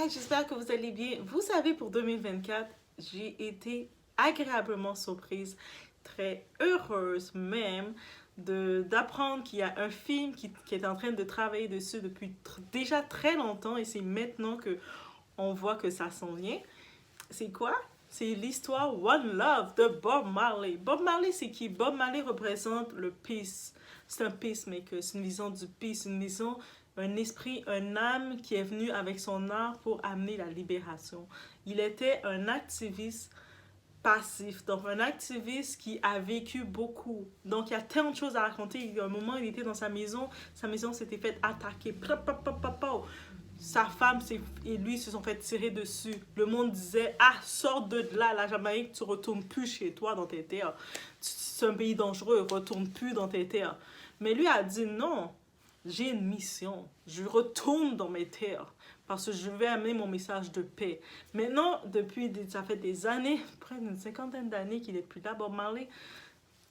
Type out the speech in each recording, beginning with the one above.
guys, j'espère que vous allez bien. Vous savez, pour 2024, j'ai été agréablement surprise, très heureuse même, d'apprendre qu'il y a un film qui est en train de travailler dessus depuis déjà très longtemps et c'est maintenant que on voit que ça s'en vient. C'est quoi? C'est l'histoire One Love de Bob Marley. Bob Marley, c'est qui? Bob Marley représente le peace. C'est un peacemaker, c'est une vision du peace, une vision, un esprit, une âme qui est venue avec son art pour amener la libération. Il était un activiste passif, donc un activiste qui a vécu beaucoup. Donc il y a tellement de choses à raconter. Il y a un moment, il était dans sa maison s'était faite attaquer. Sa femme et lui se sont fait tirer dessus. Le monde disait, ah, sors de là, la Jamaïque, tu retournes plus chez toi dans tes terres. C'est un pays dangereux, retourne plus dans tes terres. Mais lui a dit, non, j'ai une mission. Je retourne dans mes terres parce que je vais amener mon message de paix. Maintenant, ça fait des années, près d'une cinquantaine d'années qu'il est plus là, Bob Marley.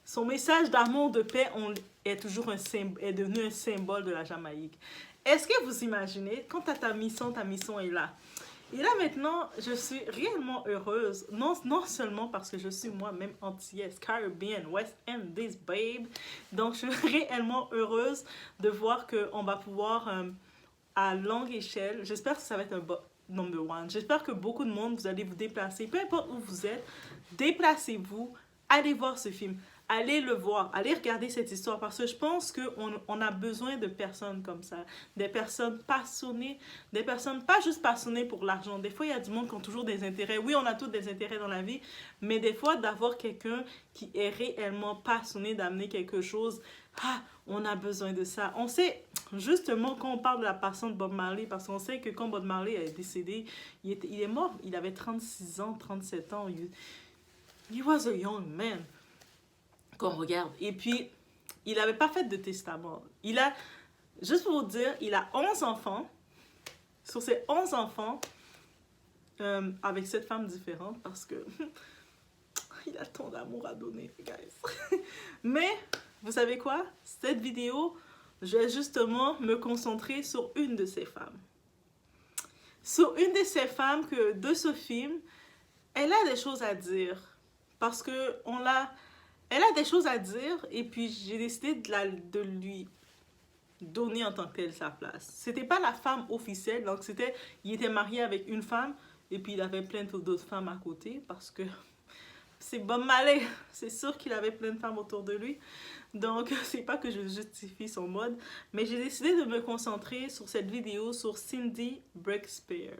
Son message d'amour, de paix est devenu un symbole de la Jamaïque. Est-ce que vous imaginez, quand tu as ta mission est là. Et là maintenant, je suis réellement heureuse, non seulement parce que je suis moi-même antillaise, Caribbean, West Indies, babe. Donc je suis réellement heureuse de voir qu'on va pouvoir, à longue échelle, j'espère que ça va être un number one. J'espère que beaucoup de monde, vous allez vous déplacer, peu importe où vous êtes, déplacez-vous, allez voir ce film. Allez le voir, allez regarder cette histoire parce que je pense qu'on a besoin de personnes comme ça, des personnes passionnées, des personnes pas juste passionnées pour l'argent. Des fois, il y a du monde qui ont toujours des intérêts. Oui, on a tous des intérêts dans la vie, mais des fois, d'avoir quelqu'un qui est réellement passionné d'amener quelque chose, on a besoin de ça. On sait, justement, quand on parle de la passion de Bob Marley, parce qu'on sait que quand Bob Marley est décédé, il est mort, il avait 36 ans, 37 ans. He was a young man. Qu'on regarde. Et puis, il n'avait pas fait de testament. Juste pour vous dire, il a 11 enfants. Sur ces 11 enfants, avec 7 femmes différentes, parce que il a tant d'amour à donner, guys. Mais, vous savez quoi? Cette vidéo, je vais justement me concentrer sur une de ces femmes. Sur une de ces femmes de ce film, elle a des choses à dire. Parce que elle a des choses à dire et puis j'ai décidé de lui donner en tant que telle sa place. C'était pas la femme officielle, donc il était marié avec une femme et puis il avait plein d'autres femmes à côté parce que c'est Bob Marley. C'est sûr qu'il avait plein de femmes autour de lui. Donc c'est pas que je justifie son mode, mais j'ai décidé de me concentrer sur cette vidéo sur Cindy Breakspear.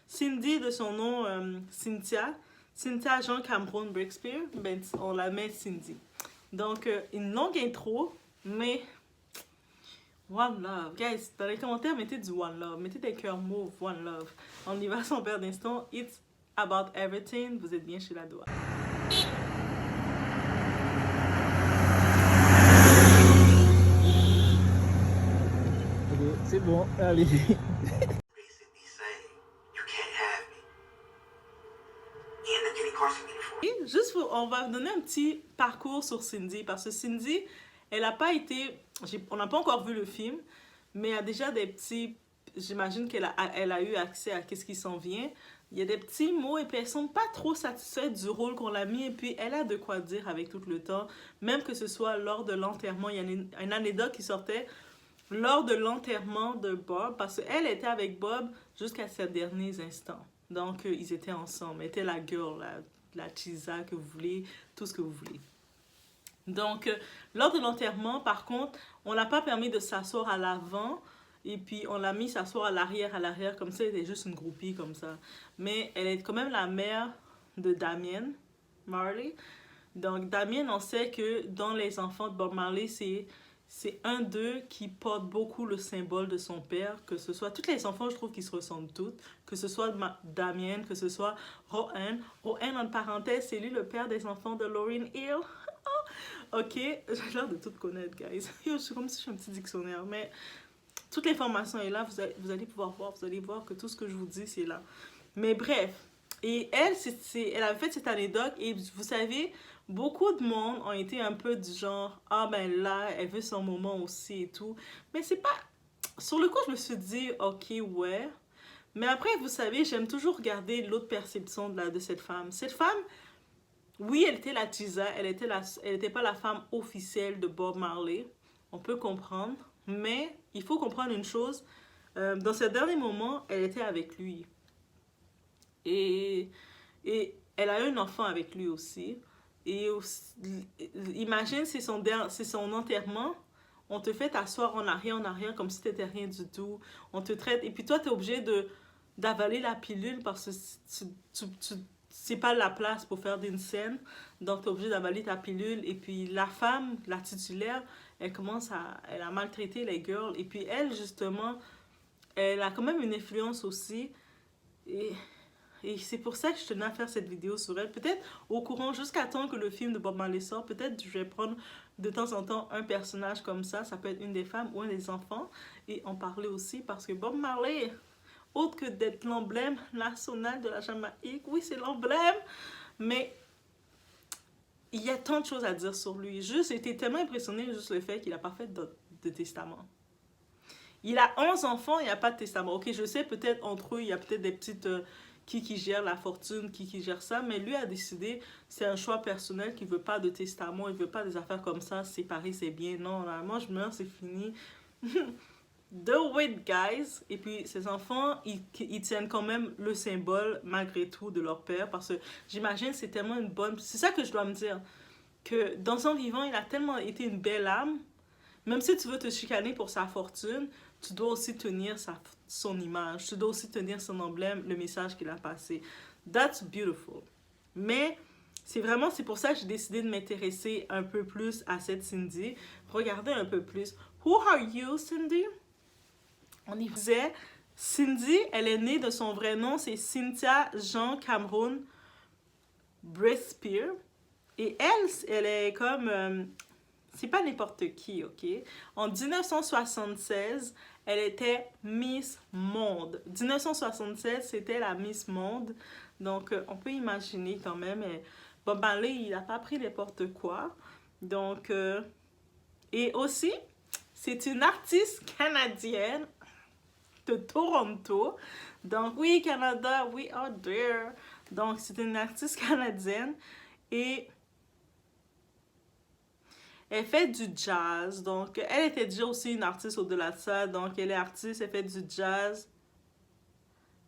Cindy de son nom Cynthia Jean Cameron Breakspear, ben, on la met Cindy. Donc, une longue intro, mais One Love. Guys, dans les commentaires, mettez du One Love. Mettez des cœurs mauves, One Love. On y va sans perdre d'instant. It's about everything. Vous êtes bien chez la Doua. C'est bon, allez. Juste on va donner un petit parcours sur Cindy parce que Cindy, elle n'a pas été, on n'a pas encore vu le film, mais il y a déjà des petits, j'imagine elle a eu accès à ce qui s'en vient. Il y a des petits mots et puis elles sont pas trop satisfaites du rôle qu'on l'a mis et puis elle a de quoi dire avec tout le temps, même que ce soit lors de l'enterrement. Il y a une anecdote qui sortait lors de l'enterrement de Bob parce qu'elle était avec Bob jusqu'à ses derniers instants. Donc ils étaient ensemble, elle était la girl, la chisa que vous voulez, tout ce que vous voulez. Donc, lors de l'enterrement, par contre, on l'a pas permis de s'asseoir à l'avant et puis on l'a mis s'asseoir à l'arrière, comme ça, elle était juste une groupie comme ça. Mais elle est quand même la mère de Damian Marley. Donc, Damian, on sait que dans les enfants de Bob Marley, c'est un d'eux qui porte beaucoup le symbole de son père, que ce soit, tous les enfants, je trouve qu'ils se ressemblent tous, que ce soit Damien, que ce soit Rohan. Rohan, en parenthèse, c'est lui le père des enfants de Lauryn Hill. Ok, j'ai l'air de tout connaître, guys. Je suis comme si je suis un petit dictionnaire, mais toute l'information est là, vous allez pouvoir voir, vous allez voir que tout ce que je vous dis, c'est là. Mais bref, et elle avait fait cette anecdote et vous savez, beaucoup de monde ont été un peu du genre, ah ben là, elle veut son moment aussi et tout. Mais c'est pas, sur le coup, je me suis dit, ok, ouais. Mais après, vous savez, j'aime toujours regarder l'autre perception de cette femme. Cette femme, oui, elle était la Tisa, elle était pas la femme officielle de Bob Marley. On peut comprendre. Mais il faut comprendre une chose. Dans ce dernier moment, elle était avec lui. Et, et elle a eu un enfant avec lui aussi. Et aussi, imagine, c'est son enterrement. On te fait t'asseoir en arrière, comme si t'étais rien du tout. On te traite. Et puis toi, t'es obligé d'avaler la pilule parce que c'est pas la place pour faire d'une scène. Donc, t'es obligé d'avaler ta pilule. Et puis, la femme, la titulaire, elle a maltraité les girls. Et puis, elle, justement, elle a quand même une influence aussi. Et c'est pour ça que je tenais à faire cette vidéo sur elle. Peut-être au courant, jusqu'à temps que le film de Bob Marley sort, peut-être je vais prendre de temps en temps un personnage comme ça. Ça peut être une des femmes ou un des enfants. Et en parler aussi parce que Bob Marley, autre que d'être l'emblème national de la Jamaïque, oui, c'est l'emblème, mais il y a tant de choses à dire sur lui. J'ai été tellement impressionnée juste le fait qu'il n'a pas fait de testament. Il a 11 enfants, il n'y a pas de testament. Ok, je sais, peut-être entre eux, il y a peut-être des petites... qui gère la fortune, qui gère ça, mais lui a décidé, c'est un choix personnel, qu'il veut pas de testament, il veut pas des affaires comme ça, séparer c'est bien, non, là, moi je meurs, c'est fini. Do it, guys. Et puis ses enfants, ils tiennent quand même le symbole malgré tout de leur père, parce que j'imagine c'est tellement une bonne... C'est ça que je dois me dire, que dans son vivant, il a tellement été une belle âme, même si tu veux te chicaner pour sa fortune, tu dois aussi tenir son image, tu dois aussi tenir son emblème, le message qu'il a passé. That's beautiful. Mais c'est pour ça que j'ai décidé de m'intéresser un peu plus à cette Cindy. Regardez un peu plus. Who are you, Cindy? On y faisait. Cindy, elle est née de son vrai nom, c'est Cynthia Jean Cameron Breaspear. Et elle est comme... c'est pas n'importe qui, ok? En 1976, elle était Miss Monde. 1976, c'était la Miss Monde. Donc, on peut imaginer quand même. Bob Marley, il n'a pas pris n'importe quoi. Donc, et aussi, c'est une artiste canadienne de Toronto. Donc, oui, Canada, we are there. Donc, c'est une artiste canadienne. Et... elle fait du jazz, donc elle était déjà aussi une artiste au-delà de ça, donc elle est artiste, elle fait du jazz.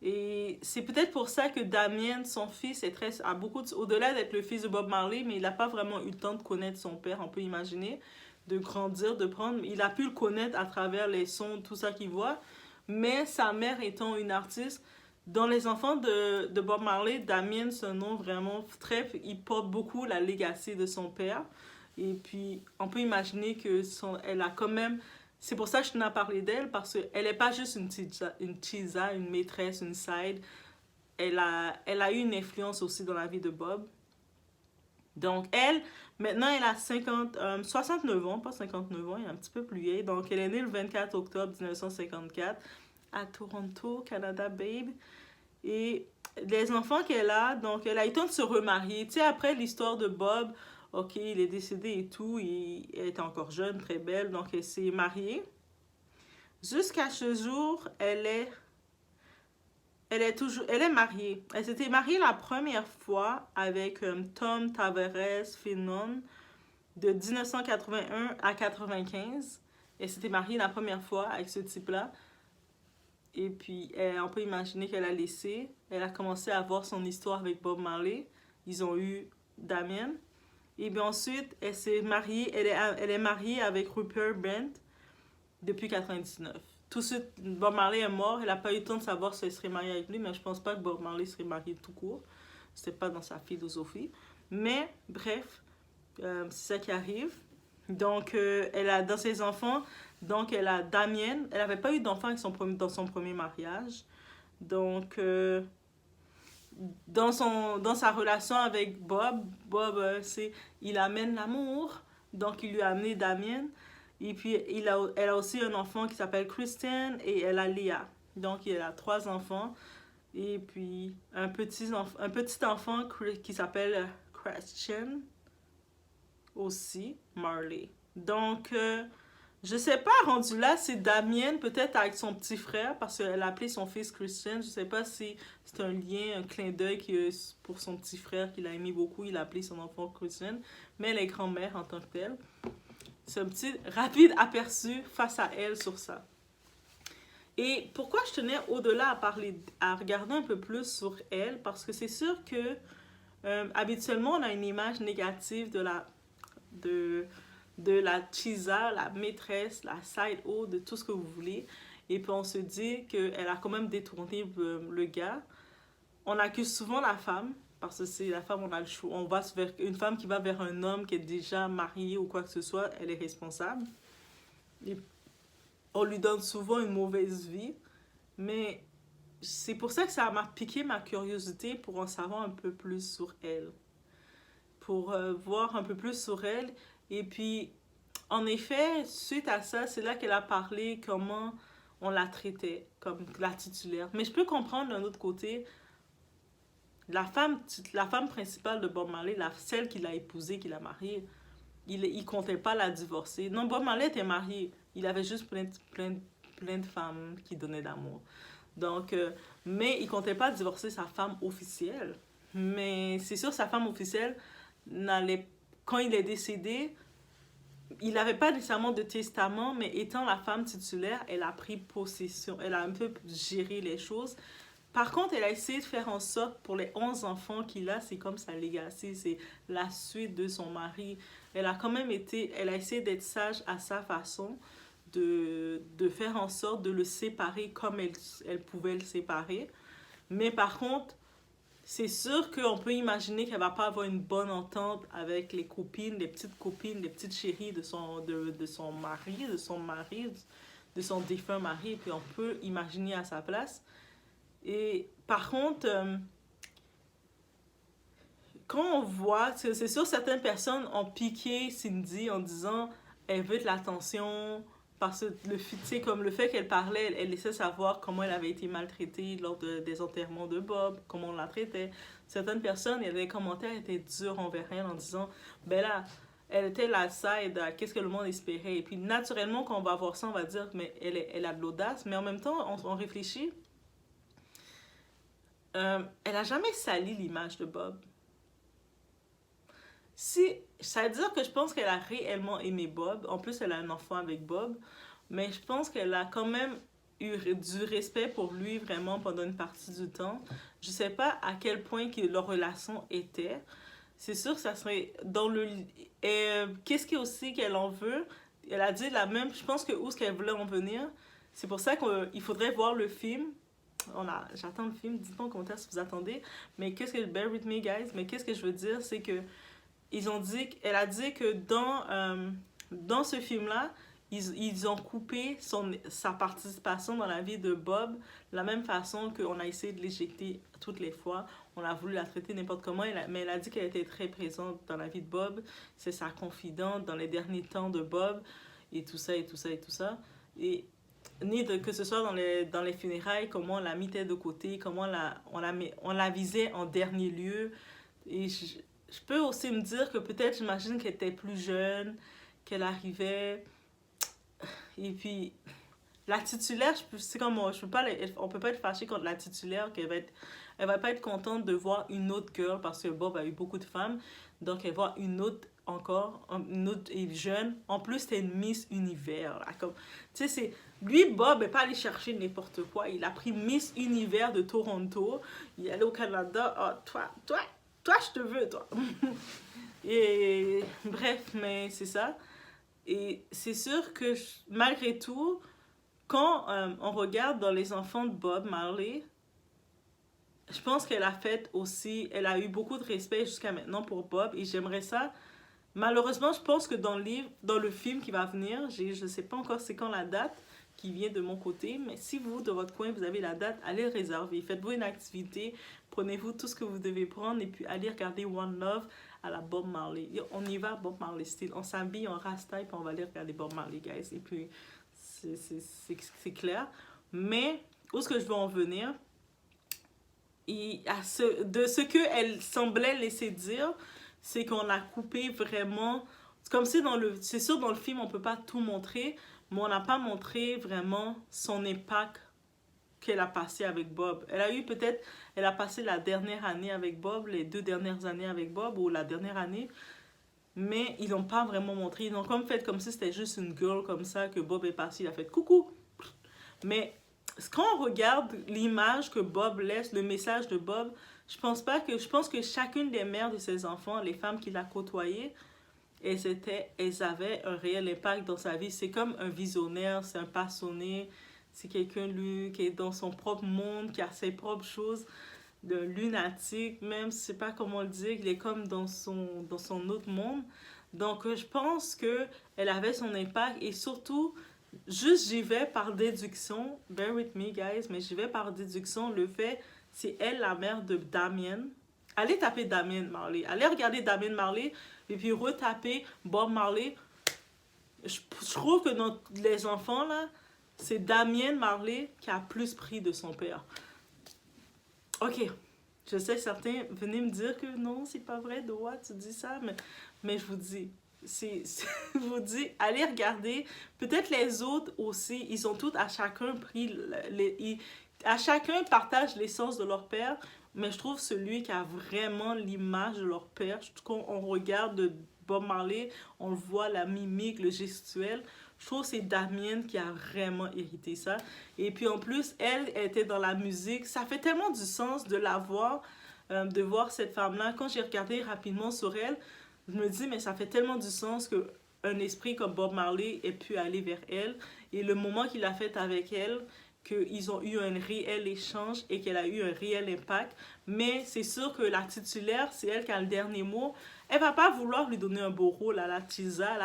Et c'est peut-être pour ça que Damien, son fils, a beaucoup au-delà d'être le fils de Bob Marley, mais il n'a pas vraiment eu le temps de connaître son père, on peut imaginer, de grandir, de prendre. Il a pu le connaître à travers les sons, tout ça qu'il voit, mais sa mère étant une artiste, dans les enfants de Bob Marley, Damien, c'est un nom vraiment il porte beaucoup la legacy de son père. Et puis, on peut imaginer que elle a quand même... C'est pour ça que je tenais à parler d'elle, parce qu'elle n'est pas juste une tisa, une maîtresse, une side. Elle a eu une influence aussi dans la vie de Bob. Donc, maintenant, elle a 69 ans, pas 59 ans, elle est un petit peu plus vieille. Donc, elle est née le 24 octobre 1954 à Toronto, Canada, babe. Et les enfants qu'elle a, donc, elle a eu le temps de se remarier. Tu sais, après l'histoire de Bob... ok, il est décédé et tout, elle était encore jeune, très belle, donc elle s'est mariée. Jusqu'à ce jour, elle est mariée. Elle s'était mariée la première fois avec Tom Tavares Finon de 1981 à 95. Elle s'était mariée la première fois avec ce type-là. Et puis, on peut imaginer qu'elle a laissé. Elle a commencé à avoir son histoire avec Bob Marley. Ils ont eu Damien. Et bien ensuite, elle s'est mariée, elle est mariée avec Rupert Brent depuis 99. Tout de suite, Bob Marley est mort. Elle n'a pas eu le temps de savoir si elle serait mariée avec lui, mais je pense pas que Bob Marley serait marié tout court. C'était pas dans sa philosophie. Mais bref, c'est ça qui arrive. Donc, elle a dans ses enfants, donc elle a Damien. Elle n'avait pas eu d'enfant dans son premier mariage. Donc... dans sa relation avec Bob, il amène l'amour, donc il lui a amené Damien. Et puis elle a aussi un enfant qui s'appelle Kristen et elle a Léa. Donc il a 3 enfants. Et puis un petit enfant qui s'appelle Christian aussi, Marley. Donc Je sais pas, rendu là, c'est Damien, peut-être avec son petit frère, parce qu'elle a appelé son fils Christian. Je sais pas si c'est un lien, un clin d'œil pour son petit frère qu'il a aimé beaucoup. Il a appelé son enfant Christian, mais elle est grand-mère en tant que telle. C'est un petit rapide aperçu face à elle sur ça. Et pourquoi je tenais au-delà à parler, à regarder un peu plus sur elle, parce que c'est sûr que habituellement on a une image négative de, de la Chisa, la maîtresse, la side-o, de tout ce que vous voulez. Et puis on se dit qu'elle a quand même détourné le gars. On accuse souvent la femme, parce que c'est la femme, on a le choix. On va vers une femme qui va vers un homme qui est déjà marié ou quoi que ce soit, elle est responsable. Et on lui donne souvent une mauvaise vie. Mais c'est pour ça que ça m'a piqué ma curiosité pour en savoir un peu plus sur elle. Pour voir un peu plus sur elle. Et puis, en effet, suite à ça, c'est là qu'elle a parlé comment on la traitait comme la titulaire. Mais je peux comprendre d'un autre côté, la femme principale de Bob Marley, celle qu'il a épousée, qu'il a mariée, il comptait pas la divorcer. Non, Bob Marley était marié. Il avait juste plein de femmes qui donnaient d'amour. Donc, mais il comptait pas divorcer sa femme officielle. Mais c'est sûr, sa femme officielle n'allait, quand il est décédé, il n'avait pas nécessairement de testament, mais étant la femme titulaire, elle a pris possession, elle a un peu géré les choses. Par contre, elle a essayé de faire en sorte pour les 11 enfants qu'il a, c'est comme sa legacy, c'est la suite de son mari. Elle a quand même été, elle a essayé d'être sage à sa façon, de faire en sorte de le séparer comme elle pouvait le séparer. Mais par contre, c'est sûr qu'on peut imaginer qu'elle va pas avoir une bonne entente avec les copines, les petites chéries de son mari, de son défunt mari. Puis on peut imaginer à sa place. Et par contre, quand on voit, c'est sûr certaines personnes ont piqué Cindy en disant elle veut de l'attention, parce que comme le fait qu'elle parlait, elle laissait savoir comment elle avait été maltraitée lors des enterrements de Bob, comment on la traitait. Certaines personnes, les commentaires étaient durs envers elle en disant ben là, elle était la side, qu'est-ce que le monde espérait. Et puis naturellement, quand on va voir ça, on va dire mais elle a de l'audace, mais en même temps, on réfléchit. Elle a jamais sali l'image de Bob. Si, ça veut dire que je pense qu'elle a réellement aimé Bob. En plus, elle a un enfant avec Bob. Mais je pense qu'elle a quand même eu du respect pour lui vraiment pendant une partie du temps. Je sais pas à quel point que leur relation était. C'est sûr que ça serait dans le... qu'est-ce qu'il aussi qu'elle en veut? Elle a dit la même... Je pense que où est-ce qu'elle voulait en venir. C'est pour ça qu'il faudrait voir le film. J'attends le film. Dites-moi en commentaire si vous attendez. Mais qu'est-ce que... Bear with me, guys. Mais qu'est-ce que je veux dire, c'est que elle a dit que dans ce film-là, ils ont coupé sa participation dans la vie de Bob de la même façon qu'on a essayé de l'éjecter toutes les fois. On a voulu la traiter n'importe comment, mais elle a dit qu'elle était très présente dans la vie de Bob. C'est sa confidente dans les derniers temps de Bob et tout ça, et tout ça, et tout ça. Et que ce soit dans les funérailles, comment on la mettait de côté, comment on la visait en dernier lieu. Et je peux aussi me dire que peut-être, j'imagine qu'elle était plus jeune, qu'elle arrivait. Et puis, la titulaire, c'est comme on peut pas être fâché contre la titulaire, elle va pas être contente de voir une autre girl parce que Bob a eu beaucoup de femmes. Donc, elle voit une autre encore, une autre jeune. En plus, c'était une Miss Univers. Là, comme, tu sais, lui, Bob n'est pas allé chercher n'importe quoi. Il a pris Miss Univers de Toronto. Il est allé au Canada. Oh, toi, je te veux, toi. Et bref, mais c'est ça. Et c'est sûr que malgré tout, quand on regarde dans les enfants de Bob Marley, je pense qu'elle a fait aussi, elle a eu beaucoup de respect jusqu'à maintenant pour Bob et j'aimerais ça. Malheureusement, je pense que dans le film qui va venir, je ne sais pas encore c'est quand la date qui vient de mon côté, mais si vous, de votre coin, vous avez la date, allez le réserver. Faites-vous une activité, prenez-vous tout ce que vous devez prendre et puis allez regarder One Love à la Bob Marley. On y va, Bob Marley style. On s'habille en rasta et puis on va aller regarder Bob Marley, guys. Et puis, c'est clair. Mais, où est-ce que je veux en venir? De ce qu'elle semblait laisser dire, c'est qu'on a coupé vraiment C'est comme si c'est sûr dans le film on peut pas tout montrer, mais on n'a pas montré vraiment son impact qu'elle a passé avec Bob. Elle a passé la dernière année avec Bob, les 2 dernières années avec Bob, ou la dernière année, mais ils n'ont pas vraiment montré. Ils ont comme fait comme si c'était juste une girl comme ça, que Bob est passé, il a fait coucou. Mais quand on regarde l'image que Bob laisse, le message de Bob, je pense que chacune des mères de ses enfants, les femmes qu'il a côtoyées, elles avaient un réel impact dans sa vie. C'est comme un visionnaire, c'est un passionné, c'est quelqu'un lui qui est dans son propre monde, qui a ses propres choses, d'un lunatique, même, je sais pas comment le dire, il est comme dans son autre monde. Donc, je pense que elle avait son impact et surtout, juste j'y vais par déduction, bear with me guys, mais j'y vais par déduction, le fait, c'est elle la mère de Damien. Allez taper Damien Marley, allez regarder Damien Marley et puis retaper Bob Marley. Je trouve que les enfants là, c'est Damien Marley qui a plus pris de son père. Ok, je sais que certains venaient me dire que non, c'est pas vrai, Doa, tu dis ça, mais je vous dis, je vous dis, allez regarder. Peut-être les autres aussi, ils ont tous à chacun pris, à chacun partage l'essence de leur père, mais je trouve celui qui a vraiment l'image de leur père, quand on regarde Bob Marley, on le voit, la mimique, le gestuel. Je trouve que c'est Damien qui a vraiment hérité ça. Et puis en plus, elle était dans la musique. Ça fait tellement du sens de la voir, de voir cette femme-là. Quand j'ai regardé rapidement sur elle, je me dis, mais ça fait tellement du sens qu'un esprit comme Bob Marley ait pu aller vers elle. Et le moment qu'il a fait avec elle, qu'ils ont eu un réel échange et qu'elle a eu un réel impact. Mais c'est sûr que la titulaire, c'est elle qui a le dernier mot. Elle va pas vouloir lui donner un beau rôle à la Tisa.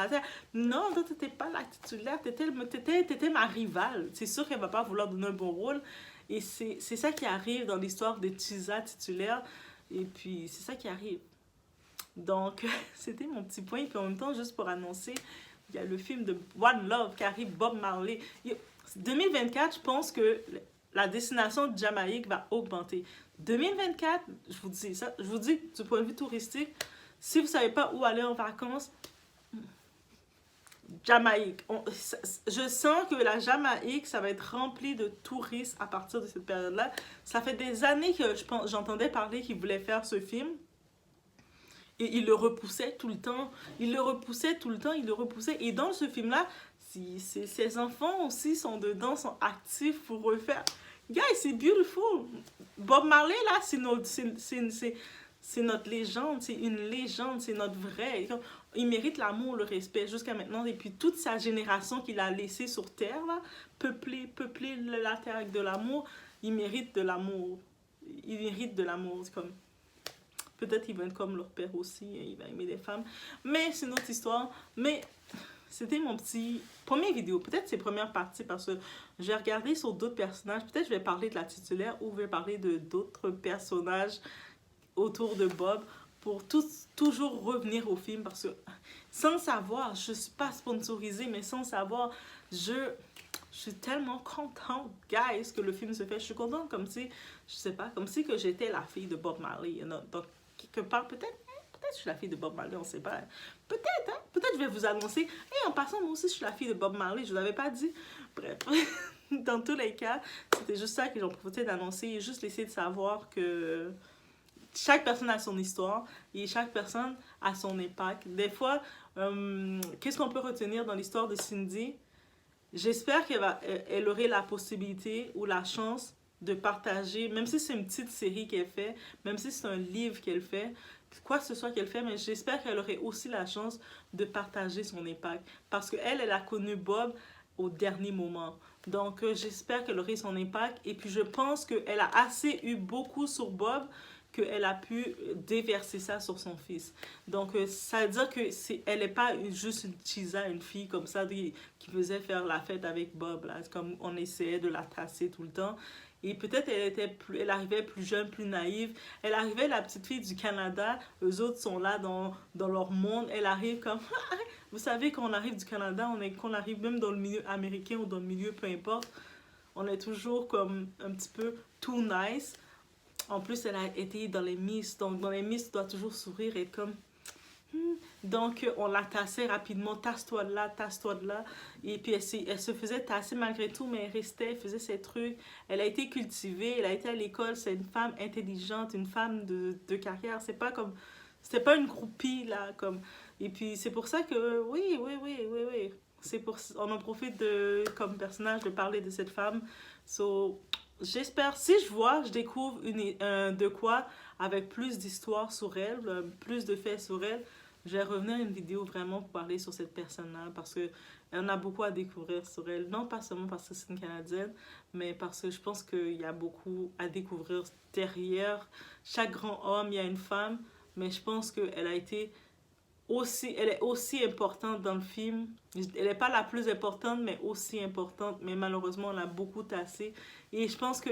Non, toi, t'étais pas la titulaire, t'étais ma rivale. C'est sûr qu'elle va pas vouloir donner un bon rôle. Et c'est ça qui arrive dans l'histoire de Tisa titulaire. Et puis, c'est ça qui arrive. Donc, c'était mon petit point. Et puis en même temps, juste pour annoncer, il y a le film de One Love qui arrive, Bob Marley. 2024, je pense que la destination de Jamaïque va augmenter. 2024, je vous dis ça, je vous dis du point de vue touristique, si vous ne savez pas où aller en vacances, Jamaïque. Je sens que la Jamaïque, ça va être rempli de touristes à partir de cette période-là. Ça fait des années que j'entendais parler qu'ils voulaient faire ce film. Et il le repoussait tout le temps. Il le repoussait tout le temps. Il le repoussait. Et dans ce film-là, ses enfants aussi sont dedans, sont actifs pour refaire. Guys, c'est beautiful. Bob Marley, là, c'est notre légende. C'est une légende. C'est notre vrai. Il mérite l'amour, le respect jusqu'à maintenant. Et puis toute sa génération qu'il a laissée sur Terre, là, peupler la Terre avec de l'amour, il mérite de l'amour. Il mérite de l'amour. C'est comme... Peut-être qu'ils vont être comme leur père aussi, il va aimer les femmes. Mais c'est une autre histoire. Mais c'était mon petit première vidéo. Peut-être c'est première partie parce que j'ai regardé sur d'autres personnages. Peut-être je vais parler de la titulaire ou je vais parler de d'autres personnages autour de Bob pour toujours revenir au film. Parce que sans savoir, je ne suis pas sponsorisée, mais sans savoir, je suis tellement contente, guys, que le film se fait. Je suis contente comme si, je sais pas, comme si que j'étais la fille de Bob Marley. Donc, quelque part, peut-être je suis la fille de Bob Marley, on sait pas. Peut-être, hein? Peut-être je vais vous annoncer. Et en passant, moi aussi, je suis la fille de Bob Marley, je vous l'avais pas dit. Bref, dans tous les cas, c'était juste ça que j'en profitais d'annoncer et juste laisser de savoir que chaque personne a son histoire et chaque personne a son impact. Des fois, qu'est-ce qu'on peut retenir dans l'histoire de Cindy? J'espère qu'elle aurait la possibilité ou la chance de partager, même si c'est une petite série qu'elle fait, même si c'est un livre qu'elle fait, quoi que ce soit qu'elle fait, mais j'espère qu'elle aurait aussi la chance de partager son impact. Parce qu'elle, elle a connu Bob au dernier moment. Donc, j'espère qu'elle aurait son impact. Et puis, je pense qu'elle a assez eu beaucoup sur Bob qu'elle a pu déverser ça sur son fils. Donc, ça veut dire que elle n'est pas juste une Chisa, une fille comme ça qui faisait faire la fête avec Bob, là, comme on essayait de la tasser tout le temps. Et peut-être elle arrivait plus jeune, plus naïve. Elle arrivait, la petite fille du Canada, eux autres sont là dans leur monde. Elle arrive comme... Vous savez, quand on arrive du Canada, qu'on arrive même dans le milieu américain ou dans le milieu, peu importe, on est toujours comme un petit peu too nice. En plus, elle a été dans les Miss. Donc, dans les Miss, tu dois toujours sourire et être comme... Donc, on la tassait rapidement, tasse-toi de là. Et puis, elle se faisait tasser malgré tout, mais elle restait, elle faisait ses trucs. Elle a été cultivée, elle a été à l'école. C'est une femme intelligente, une femme de carrière. C'est pas comme... C'était pas une groupie, là, comme... Et puis, c'est pour ça que, oui. On en profite comme personnage de parler de cette femme. So, j'espère, si je découvre de quoi avec plus d'histoires sur elle, plus de faits sur elle, je vais revenir à une vidéo vraiment pour parler sur cette personne-là parce que on a beaucoup à découvrir sur elle. Non pas seulement parce que c'est une Canadienne, mais parce que je pense qu'il y a beaucoup à découvrir derrière chaque grand homme, il y a une femme, mais je pense qu'elle a été elle est aussi importante dans le film. Elle n'est pas la plus importante, mais aussi importante. Mais malheureusement, on l'a beaucoup tassée. Et je pense que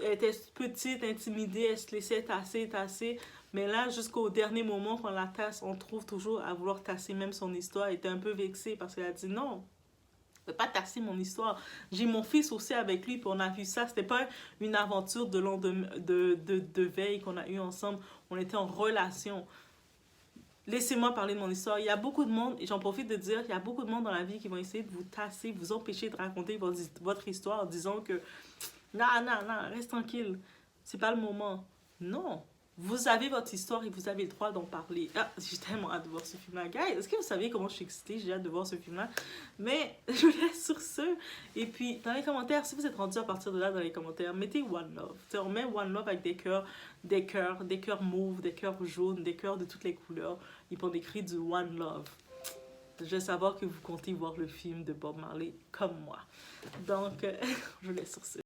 elle était petite, intimidée, elle se laissait tasser. Mais là, jusqu'au dernier moment, quand la tasse, on trouve toujours à vouloir tasser même son histoire. Elle était un peu vexée parce qu'elle a dit non. Je ne peux pas tasser mon histoire. J'ai mon fils aussi avec lui, puis on a vu ça. C'était pas une aventure de veille qu'on a eu ensemble. On était en relation. Laissez-moi parler de mon histoire. Il y a beaucoup de monde, et j'en profite de dire, il y a beaucoup de monde dans la vie qui vont essayer de vous tasser, vous empêcher de raconter votre histoire en disant que non, reste tranquille, c'est pas le moment. Non, vous avez votre histoire et vous avez le droit d'en parler. Ah, j'ai tellement hâte de voir ce film-là. Guys, est-ce que vous savez comment je suis excitée? J'ai hâte de voir ce film-là. Mais je vous laisse sur ce. Et puis, dans les commentaires, si vous êtes rendu à partir de là, dans les commentaires, mettez One Love. T'sais, on met One Love avec des cœurs mauves, des cœurs jaunes, des cœurs de toutes les couleurs. Ils ont écrit du One Love. Je vais savoir que vous comptez voir le film de Bob Marley comme moi. Donc, je vous laisse sur ce.